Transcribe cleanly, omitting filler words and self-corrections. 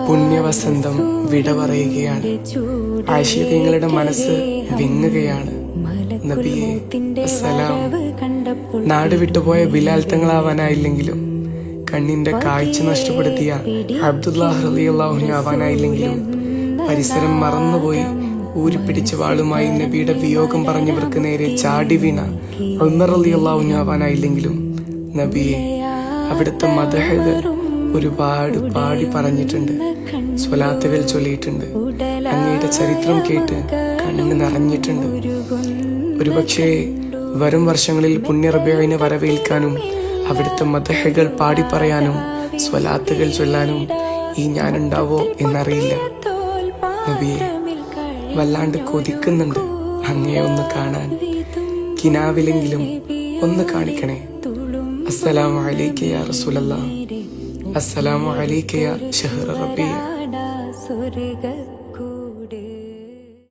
പുണ്യവസന്തം വിട പറയുകയാണ്. ആശിഖീങ്ങളുടെ മനസ്സ് വിങ്ങുകയാണ്. നബിയെ അസ്സലാം. നാട് വിട്ടുപോയ ബിലാൽ തങ്ങളാവാനായില്ലെങ്കിലും, കണ്ണിന്റെ കാഴ്ച നഷ്ടപ്പെടുത്തിയ അബ്ദുല്ലാഹ് റളിയല്ലാഹു അൻഹു ആവാനായില്ലെങ്കിലും, പരിസരം മറന്നുപോയി ഊരിപ്പിടിച്ച വാളുമായി നബിയുടെ വിയോഗം പറഞ്ഞവർക്ക് നേരെ ചാടി വീണ ഉമർ റളിയല്ലാഹു അൻഹു ആവാനായില്ലെങ്കിലും, നബിയെ അവിടുത്തെ മദ്ഹുകൾ ഒരുപാട് പാടി പറഞ്ഞിട്ടുണ്ട്, സ്വലാത്തുകൾ ചൊല്ലിയിട്ടുണ്ട്. അങ്ങയുടെ ചരിത്രം കേട്ട് കണ്ണ് നിറഞ്ഞിട്ടുണ്ട്. ഒരുപക്ഷെ വരും വർഷങ്ങളിൽ പുണ്യ റബീഇനെ വരവേൽക്കാനും അവിടുത്തെ മദ്ഹുകൾ പാടി പറയാനും സ്വലാത്തുകൾ ചൊല്ലാനും ഈ ഞാനുണ്ടാവോ എന്നറിയില്ല. നബിയെ വല്ലാണ്ട് കൊതിക്കുന്നുണ്ട് അങ്ങയെ ഒന്ന് കാണാൻ. കിനാവിലെങ്കിലും ഒന്ന് കാണിക്കണേ. അസ്സലാമു അലൈക യാ റസൂലല്ലാഹ്. അസ്സലാമു അലൈക യാ ശഹ്റ റബീഅ.